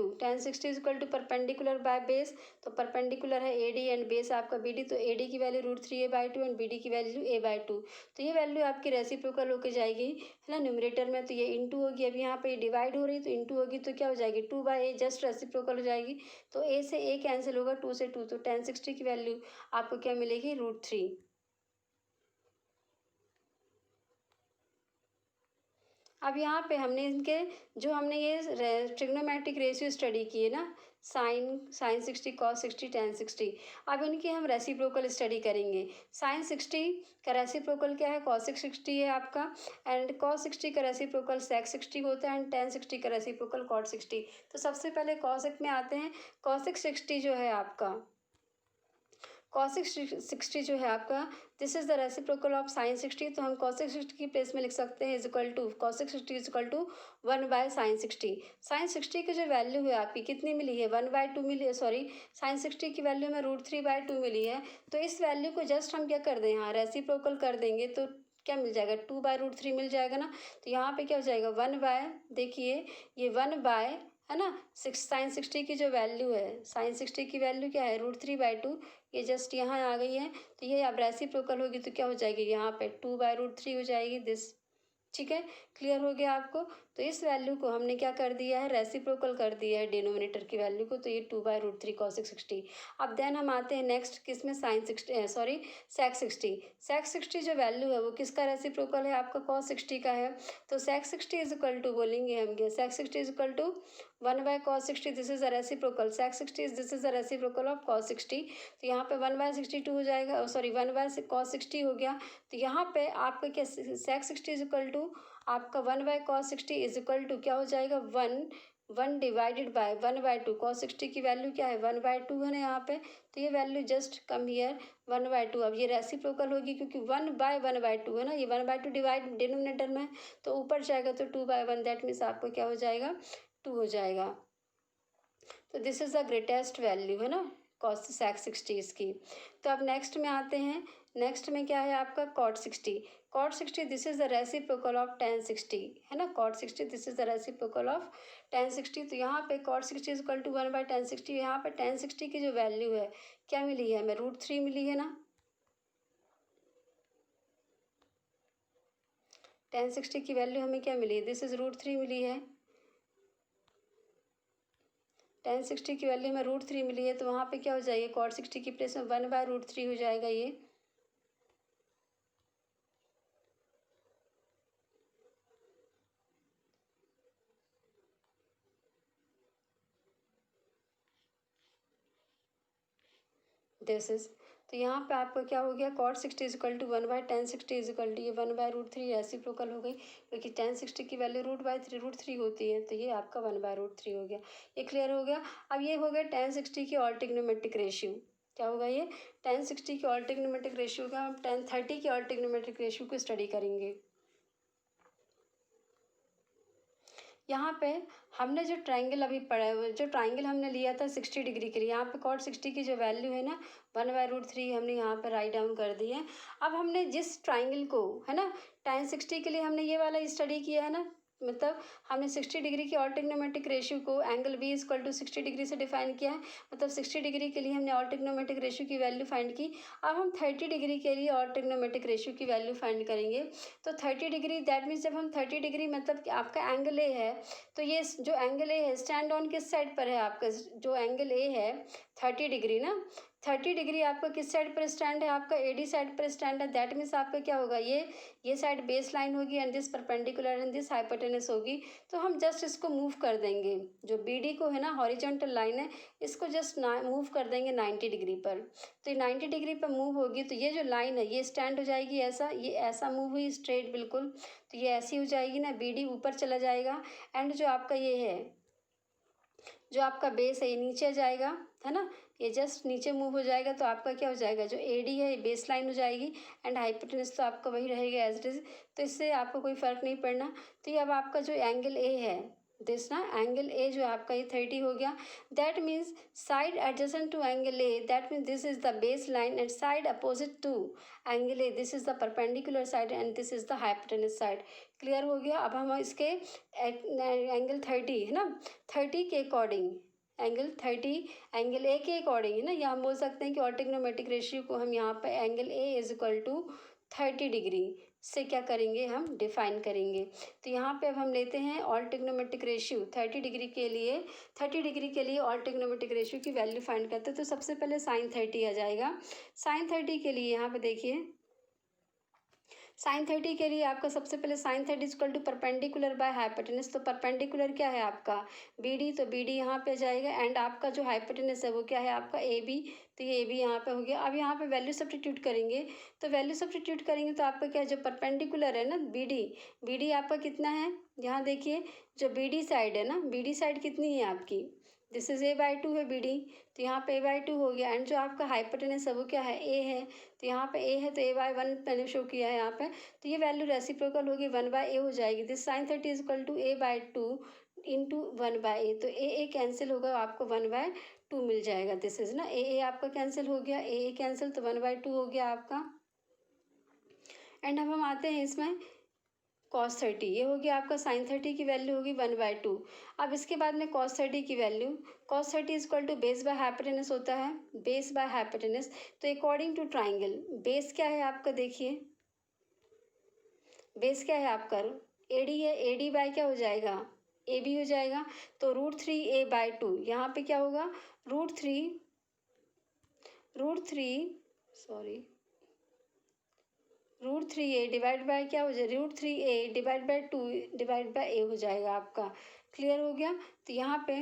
to perpendicular by base. तो परपेंडिकुलर है AD एंड बेस आपका BD। तो AD की वैल्यू √3A/2 एंड BD की वैल्यू A/2। तो ये वैल्यू आपकी रेसिप्रोकल होकर जाएगी, है ना, न्यूमरेटर में। तो ये इंटू होगी। अब यहाँ पे डिवाइड हो रही तो इंटू होगी। तो क्या हो जाएगी, 2/A जस्ट रेसिप्रोकल हो जाएगी। तो A से A कैंसिल होगा, 2 से 2। तो tan 60 की वैल्यू आपको क्या मिलेगी, √3। अब यहाँ पे हमने इनके जो हमने ये ट्रिग्नोमेट्रिक रेशियो स्टडी की है ना, साइन 60, cos 60, tan 60। अब इनकी हम रेसिप्रोकल स्टडी करेंगे। साइन 60 का रेसिप्रोकल क्या है, cos 60 है आपका। एंड cos 60 का रेसिप्रोकल sec 60 होता है। एंड tan 60 का रेसिप्रोकल cot 60। तो सबसे पहले cos में आते हैं। cos 60 जो है आपका, cos 60 जो है आपका, this is the reciprocal of sine 60। तो हम cos 60 की प्लेस में लिख सकते हैं is equal to, cos 60 is equal to 1/sin 60। Sine 60 की जो वैल्यू है आपकी कितनी मिली है, 1/2 मिली है, सॉरी, साइन 60 की वैल्यू में √3/2 मिली है। तो इस वैल्यू को जस्ट हम क्या कर दें, यहाँ रेसिप्रोकल कर देंगे। तो क्या मिल जाएगा, 2/√3 मिल जाएगा ना। तो यहाँ पे क्या हो जाएगा, 1/, देखिए ये 1/, है ना, साइन 60 की जो वैल्यू है, साइन 60 की वैल्यू क्या है, √3/2। ये जस्ट यहाँ आ गई है। तो ये अब रेसिप्रोकल होगी तो क्या हो जाएगी, यहाँ पे 2/√3 हो जाएगी दिस। ठीक है, क्लियर हो गया आपको। तो इस वैल्यू को हमने क्या कर दिया है, रेसिप्रोकल कर दिया है डिनोमिनेटर की वैल्यू को। तो ये 2/√3 cos 60। अब देन हम आते हैं नेक्स्ट किस में, साइन 60, सॉरी, sec 60। sec 60 जो वैल्यू है वो किसका रेसिप्रोकल है, आपका cos 60 का है। तो sec 60 इज इक्वल टू बोलेंगे हम, sec 60 is equal to 1/cos 60। This is a reciprocal, sec 60 this is a reciprocal of cos 60। तो यहाँ पे 1/62 हो जाएगा, सॉरी 1/cos 60 हो गया। तो यहाँ पे आपका क्या, sec 60 इज इक्वल टू आपका 1/cos 60 इज इक्वल टू क्या हो जाएगा, 1 1 डिवाइडेड बाय 1/2 cos 60 की वैल्यू क्या है 1/2 है ना यहाँ पे, तो ये वैल्यू जस्ट कम हियर 1/2। अब ये रेसिप्रोकल होगी क्योंकि 1/1/2 है ना, ये 1/2 डिवाइड डिनोमिनेटर में है, तो ऊपर जाएगा तो 2/1, दैट मीन्स आपको क्या हो जाएगा 2 हो जाएगा। तो this is the greatest value है ना cos sec 60 इसकी। तो अब नेक्स्ट में आते हैं, नेक्स्ट में क्या है आपका cot 60। cot 60 this is the reciprocal of tan 60 है ना, cot 60 this is the reciprocal of tan 60। तो यहाँ पे cot 60 is equal to 1/tan 60। यहाँ पे tan 60 की जो वैल्यू है क्या मिली है हमें √3 मिली है ना, tan 60 की वैल्यू हमें क्या मिली है, दिस इज √3 मिली है। tan 60 की वैल्यू हमें √3 मिली है, तो वहाँ पे क्या हो जाएगी cot 60 की प्लेस में 1/√3 हो जाएगा ये। दिस इज, तो यहाँ पे आपको क्या हो गया cot 60 is equal to 1/tan 60 is equal to ये 1/√3 रेसिप्रोकल हो गई, क्योंकि tan 60 की वैल्यू √3 होती है, तो ये आपका 1/√3 हो गया। ये क्लियर हो गया। अब ये हो गया tan 60 की ऑर्टिग्नोमेट्रिक रेशियो, क्या होगा ये tan 60 की ऑर्टिग्नोमेट्रिक रेशियो का, हम tan 30 की ऑर्टिग्नोमेट्रिक रेशियो को स्टडी करेंगे। यहाँ पे हमने जो ट्राइंगल अभी पढ़ा है, जो ट्राइंगल हमने लिया था 60 डिग्री के लिए, यहाँ पे cot 60 की जो वैल्यू है ना 1/√3 हमने यहाँ पे राइट डाउन कर दी है। अब हमने जिस ट्राइंगल को है ना tan 60 के लिए हमने ये वाला स्टडी किया है ना, मतलब हमने 60 डिग्री की ऑर्टिग्नोमेट्रिक रेशियो को angle B is equal to 60 degree से डिफाइन किया है, मतलब 60 डिग्री के लिए हमने ऑर्टिग्नोमेट्रिक रेशियो की वैल्यू फाइंड की। अब हम 30 डिग्री के लिए ऑर्टिग्नोमेट्रिक रेशियो की वैल्यू फाइंड करेंगे। तो 30 डिग्री दैट मीन्स जब हम 30 डिग्री मतलब कि आपका एंगल ए है, तो ये जो एंगल ए है स्टैंड ऑन किस साइड पर है आपका, जो एंगल ए है 30 डिग्री ना, 30 डिग्री आपका किस साइड पर स्टैंड है, आपका एडी साइड पर स्टैंड है। दैट मीन्स आपका क्या होगा, ये साइड बेस लाइन होगी and this perpendicular and this hypotenuse होगी। तो हम जस्ट इसको मूव कर देंगे, जो बी डी को है ना हॉरिजॉन्टल लाइन है, इसको जस्ट मूव कर देंगे 90 डिग्री पर। तो ये 90 डिग्री पर मूव होगी, तो ये जो लाइन है ये स्टैंड हो जाएगी ऐसा, ये ऐसा मूव हुई स्ट्रेट बिल्कुल, तो ये ऐसी हो जाएगी ना, बी डी ऊपर चला जाएगा एंड जो आपका ये है, जो आपका बेस है ये नीचे जाएगा है ना, ये जस्ट नीचे मूव हो जाएगा, तो आपका क्या हो जाएगा, जो एडी है ये बेस लाइन हो जाएगी एंड हाइपोटेनस तो आपका वही रहेगा एज इट इज, तो इससे आपको कोई फर्क नहीं पड़ना। तो ये अब आपका जो एंगल ए है दिस ना, एंगल ए जो आपका ये 30 हो गया, that means side adjacent to angle A, that means this is the base line and side opposite to angle A, this is the perpendicular side and this is the hypotenuse side. Clear हो गया। अब हम इसके angle 30 है ना, 30 के according angle 30 angle A के according है ना, या हम बोल सकते हैं कि ऑर्टिग्नोमेट्रिक रेशियो को हम यहाँ पे angle A is equal to 30 degree से क्या करेंगे, हम डिफाइन करेंगे। तो यहाँ पे अब हम लेते हैं ऑर्टिग्नोमेट्रिक रेशियो 30 डिग्री के लिए, 30 डिग्री के लिए ऑर्टिग्नोमेट्रिक रेशियो की वैल्यू फाइंड करते हैं। तो सबसे पहले साइन 30 आ जाएगा। साइन 30 के लिए यहाँ पे देखिए, साइन 30 के लिए आपका सबसे पहले sine 30 equal to perpendicular by hypotenuse, तो परपेंडिकुलर क्या है आपका बी डी, तो बी डी यहाँ पे जाएगा एंड आपका जो हाइपोटेनस है वो क्या है आपका ए बी, तो ये ए बी यहाँ पे हो गया। अब यहाँ पे वैल्यू सब्स्टिट्यूट करेंगे, तो वैल्यू सब्स्टिट्यूट करेंगे तो आपका क्या है, जो परपेंडिकुलर है ना बी डी आपका कितना है, यहाँ देखिए जो बी डी साइड है ना, बी डी साइड कितनी है आपकी, दिस इज a/2 है बी डी, तो यहाँ पे a/2 हो गया एंड जो आपका हाइपोटेनस है वो क्या है ए है, तो यहाँ पे ए है तो a/1 मैंने शो किया है यहाँ पे, तो ये वैल्यू रेसिप्रोकल होगी 1/a हो जाएगी। This sine 30 is equal to a/2 into 1/a, तो ए कैंसिल होगा आपको 1/2 मिल जाएगा। दिस इज ना ए आपका कैंसिल हो गया, ए कैंसिल तो 1/2 हो गया आपका। एंड अब हम आते हैं इसमें cos 30, ये हो गया आपका साइन 30 की वैल्यू होगी 1/2। अब इसके बाद में cos 30 की value, cos 30 is equal to base by hypotenuse होता है, बेस बाय हाइपोटेनस, तो अकॉर्डिंग टू ट्राइंगल बेस क्या है आपका, देखिए बेस क्या है आपका एडी है, एडी बाय क्या हो जाएगा ए बी हो जाएगा, तो √3a/2 यहाँ पे क्या होगा √3 सॉरी √3a डिवाइड बाय क्या हो जाएगा, √3a divide by 2 divide by A हो जाएगा आपका। क्लियर हो गया। तो यहाँ पे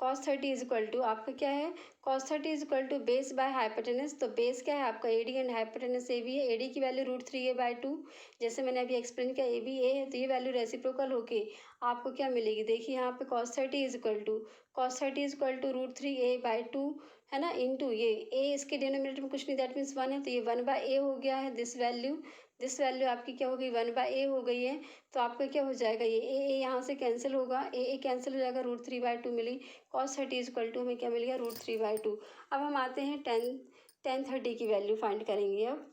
cos 30 इज इक्वल टू आपका क्या है, cos 30 is equal to base by hypotenuse. तो बेस क्या है आपका AD एंड हाइपोटेनस AB है। AD की वैल्यू √3a/2, जैसे मैंने अभी एक्सप्लेन किया AB a है, तो ये वैल्यू रेसिप्रोकल होके आपको क्या मिलेगी, देखिए यहाँ पे cos 30 is equal to √3a/2 है ना, इंटू ये a इसके डिनोमिनेटर में कुछ नहीं, दैट मीन्स 1 है, तो ये 1/a हो गया है। दिस वैल्यू आपकी क्या हो गई, 1/a हो गई है। तो आपका क्या हो जाएगा, ये a यहाँ से कैंसिल होगा, a कैंसिल हो जाएगा, √3/2 मिली। cos 30 इज इक्वल टू हमें क्या मिल गया, √3/2। अब हम आते हैं tan 30 की वैल्यू फाइंड करेंगे। अब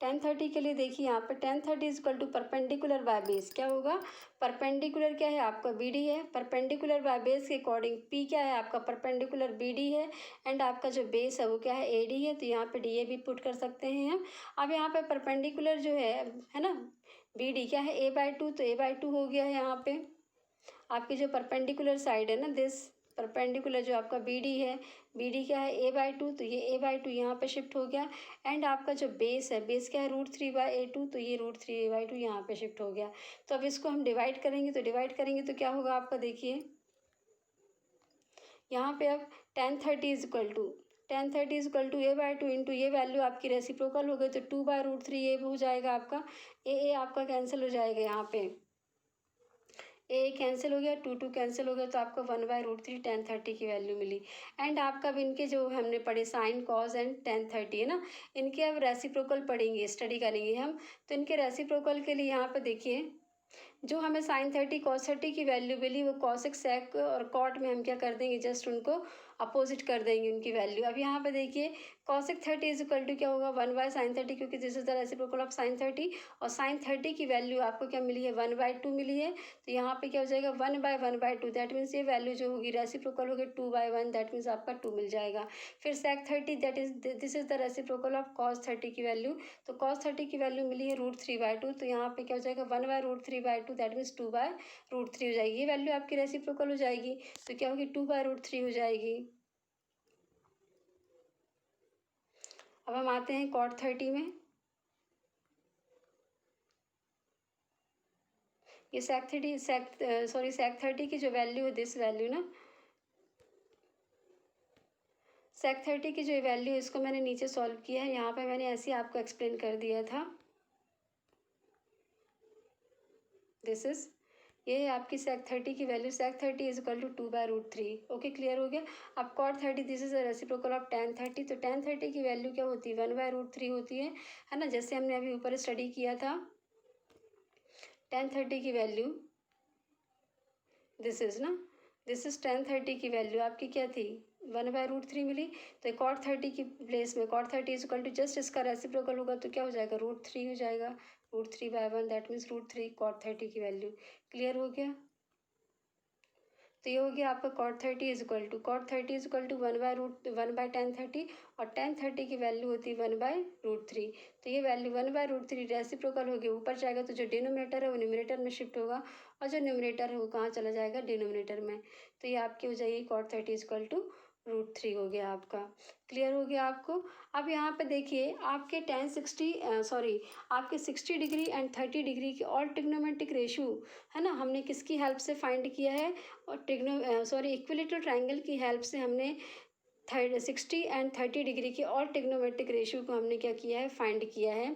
tan 30 के लिए देखिए यहाँ पर tan 30 is equal to perpendicular by base, क्या होगा, परपेंडिकुलर क्या है आपका BD है, परपेंडिकुलर बाय बेस के अकॉर्डिंग P क्या है आपका, परपेंडिकुलर BD है, एंड आपका जो बेस है वो क्या है AD है, तो यहाँ पे DA भी पुट कर सकते हैं हम। अब यहाँ पे परपेंडिकुलर जो है ना BD क्या है a/2, तो a/2 हो गया है यहाँ पे। आपकी जो परपेंडिकुलर साइड है ना, दिस परपेंडिकुलर जो आपका BD है, BD क्या है a/2, तो ये a/2 यहाँ पे शिफ्ट हो गया। एंड आपका जो बेस है, बेस क्या है √3/a2, तो ये √3a/2 यहाँ पे शिफ्ट हो गया। तो अब इसको हम डिवाइड करेंगे, तो क्या होगा आपका, देखिए यहाँ पे अब tan 30 is equal to a/2 into ये वैल्यू आपकी रेसिप्रोकल हो गई, तो 2/√3a हो जाएगा आपका। a आपका कैंसिल हो जाएगा, यहाँ पे a कैंसिल हो गया, 2 कैंसिल हो गया, तो आपको 1/√3 tan 30 की वैल्यू मिली। एंड आपका अब इनके जो हमने पढ़े साइन कॉज एंड tan 30 है ना, इनके अब रेसिप्रोकल पढ़ेंगे, स्टडी करेंगे हम। तो इनके रेसिप्रोकल के लिए यहाँ पे देखिए, जो हमें साइन 30 cos 30 की वैल्यू मिली, वो कॉसेक सेक और कॉट में हम क्या कर देंगे, जस्ट उनको अपोजिट कर देंगे उनकी वैल्यू। अब यहाँ पे देखिए कॉसेक 30 इज इक्वल टू क्या होगा, 1/sin 30, क्योंकि this is the reciprocal of sine 30, और साइन 30 की वैल्यू आपको क्या मिली है, 1/2 मिली है। तो यहाँ पे क्या हो जाएगा, 1/1/2, दैट मीन्स ये वैल्यू जो होगी रेसिप्रोकल होगी 2/1, दैट मीन्स आपका 2 मिल जाएगा। फिर सेक 30, that is this is the reciprocal of cos 30 की वैल्यू, तो cos 30 की वैल्यू मिली है √3/2, तो यहाँ पे क्या हो जाएगा, 1/√3/2, दैट मीन्स 2/√3 हो जाएगी। ये वैल्यू आपकी रेसिप्रोकल हो जाएगी, तो क्या होगी, 2/√3 हो जाएगी। अब हम आते हैं cot 30 में। ये सेक 30 की जो वैल्यू है, दिस वैल्यू ना, सेक 30 की जो वैल्यू है, इसको मैंने नीचे सॉल्व किया है, यहाँ पे मैंने ऐसे ही आपको एक्सप्लेन कर दिया था। दिस इज ये है आपकी सेक 30 की value, sec 30 is equal to 2/√3। Okay, clear हो गया। अब cot 30, this is a reciprocal of tan 30, तो tan 30 की वैल्यू क्या होती है, 1/√3 होती है ना, जैसे हमने अभी ऊपर स्टडी किया था। tan 30 की वैल्यू दिस इज ना, दिस इज tan 30 की वैल्यू आपकी क्या थी, 1/√3 मिली। तो cot 30 की प्लेस में cot 30 is equal to just इसका रेसिप्रोकल होगा, तो क्या हो जाएगा, √3 हो जाएगा, √3/1, दैट मीन्स √3 cot 30 की वैल्यू। क्लियर हो गया। तो ये हो गया आपका cot 30 is equal to 1/tan 30, और tan 30 की वैल्यू होती है 1/√3। तो ये वैल्यू 1/√3 रेसिप्रोकल होगी, ऊपर जाएगा तो जो डिनोमिनेटर है वो न्यूमरेटर में शिफ्ट होगा, और जो न्यूमरेटर है वो कहाँ चला जाएगा, डिनोमिनेटर में। तो ये आपकी हो जाएगी cot 30 इज इक्वल टू √3 हो गया आपका। क्लियर हो गया आपको। अब यहाँ पे देखिए आपके आपके 60 डिग्री एंड 30 डिग्री की और ट्रिग्नोमेट्रिक रेशियो है ना, हमने किसकी हेल्प से फाइंड किया है, और इक्विलेटरल ट्रायंगल की हेल्प से हमने 60 एंड 30 डिग्री की और ट्रिग्नोमेट्रिक रेशियो को हमने क्या किया है, फाइंड किया है।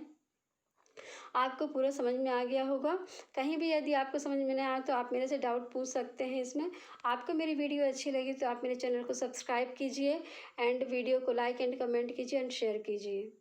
आपको पूरा समझ में आ गया होगा। कहीं भी यदि आपको समझ में नहीं आया तो आप मेरे से डाउट पूछ सकते हैं इसमें। आपको मेरी वीडियो अच्छी लगी तो आप मेरे चैनल को सब्सक्राइब कीजिए, एंड वीडियो को लाइक एंड कमेंट कीजिए एंड शेयर कीजिए।